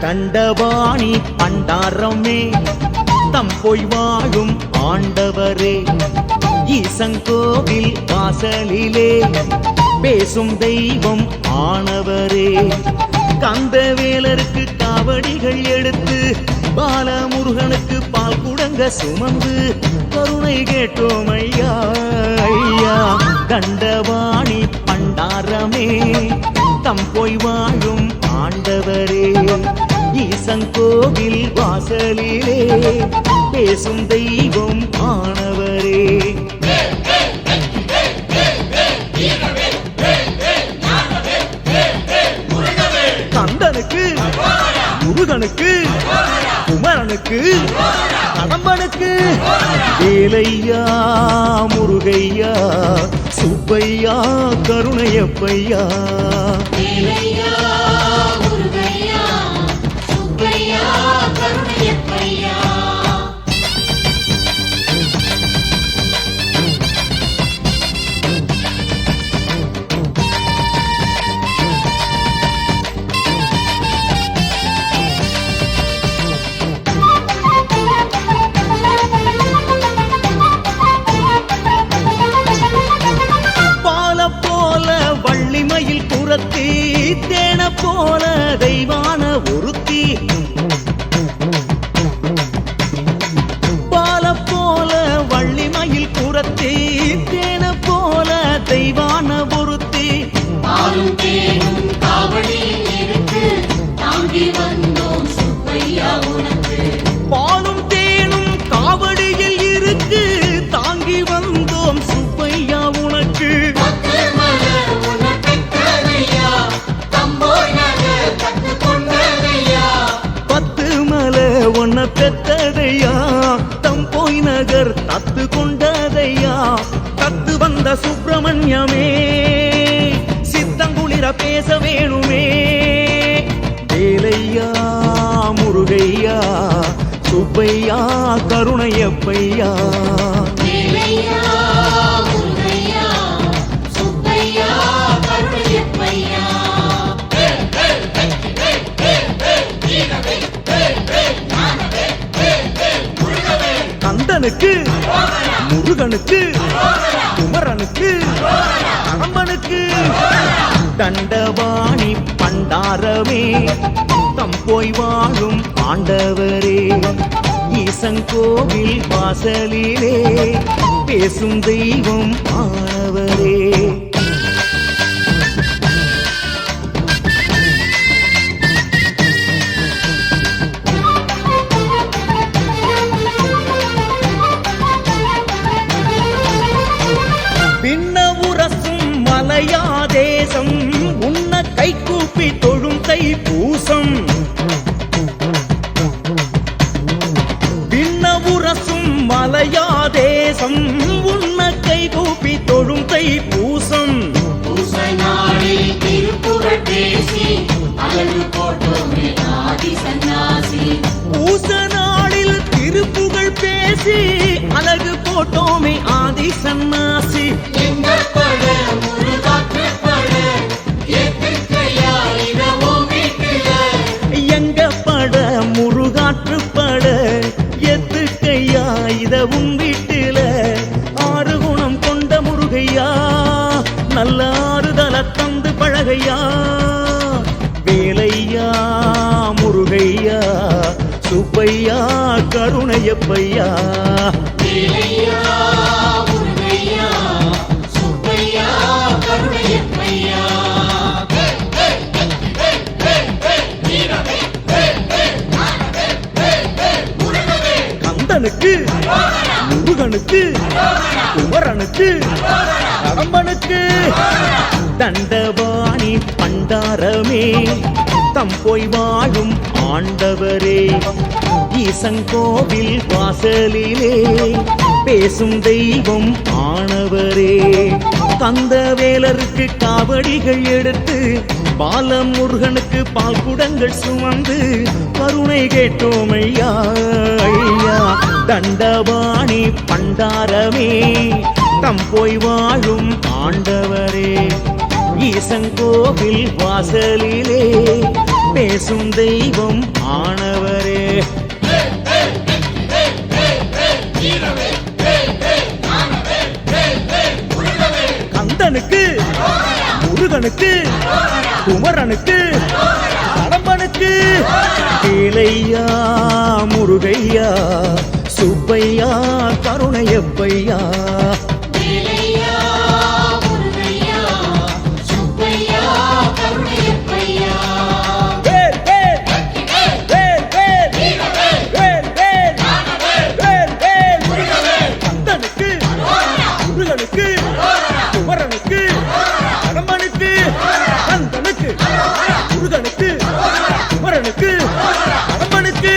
தண்டபாணி பண்டாரமே தம் போய் வாழும் ஆண்டவரே ஈசங்கோவில் வாசலிலே பேசும் தெய்வம் ஆனவரே கந்தவேலருக்கு காவடிகள் எடுத்து பாலமுருகனுக்கு பால் குடங்க சுமந்து கருணை கேட்டோம் ஐயா ஐயா தண்டபாணி பண்டாரமே தம் போய் வாழும் ஆண்டவரே ஈசங்கோவில் வாசலிலே பேசும் தெய்வம் ஆனவரே கந்தனுக்கு முருகனுக்கு குமரனுக்கு கடம்பனுக்கு வேலையா முருகையா சுப்பையா கருணையப்பையா தேன போல தெய்வான ஒருத்தி பால போல வள்ளிமயில் குரத்தி தேன போல தெய்வான ஒருத்தி பாலும் தேனும் காவடியில் இருக்கு தாங்கி வந்தோம் சுப்பையா உனக்கு பாலும் தேனும் காவடியில் இருக்கு தாங்கி வந்தோம் சுப்பையா உனக்கு உன்னை பெத்ததையா தம் போய் நகர் தத்து கொண்டதையா தத்து வந்த சுப்பிரமணியமே சித்தங்குளிர பேச வேணுமே வேலையா முருகையா சுப்பையா கருணையப்பையா கந்தனுக்கு முருகனுக்கு குமரனுக்கு கடம்பனுக்கு தண்டபாணி பண்டாரமே தம் போய் வாழும் ஆண்டவரே ஈசங்கோவில் வாசலிலே பேசும் தெய்வம் ஆனவரே தேசம் உன்ன கை கூப்பி தொழும் தைப்பூசம் விண்ணவுரசும் மலையா தேசம் உன்ன கை கூப்பி தொழும் தைப்பூசம் பூச நாளில் திருப்புகழ் பேசி அழகு போட்டோமே ஆதி சந்நியாசி பூச நாளில் திருப்புகழ் பேசி அழகு போட்டோமே ஆதி சந்நியாசி முருகாற்றுப்பட எத்துக்கையா இதவும் வீட்டில ஆறு குணம் கொண்ட முருகையா நல்ல ஆறுதல தந்து பழகையா வேலையா முருகையா சுப்பையா கருணையப்பையா கந்தனுக்கு முருகனுக்கு குமரனுக்கு கடம்பனுக்கு தண்டபாணி பண்டாரமே தம் போய் வாழும் ஆண்டவரே ஈசங்கோவில் வாசலிலே பேசும் தெய்வம் ஆனவரே கந்தவேலருக்கு காவடிகள் எடுத்து பாலமுருகனுக்கு பால் குடங்கள் சுமந்து கருணை கேட்டோம் ஐயா ஐயா தண்டபாணி பண்டாரமே தம் போய் வாழும் ஆண்டவரே ஈசங்கோவில் வாசலிலே பேசும் தெய்வம் ஆனவரே கந்தனுக்கு முருகனுக்கு குமரனுக்கு கடம்பனுக்கு கேளையா முருகையா சுப்பையா கருணையப்பையா குமரனுக்கு கடம்பனுக்கு கந்தனுக்கு முருகனுக்கு குமரனுக்கு கடம்பனுக்கு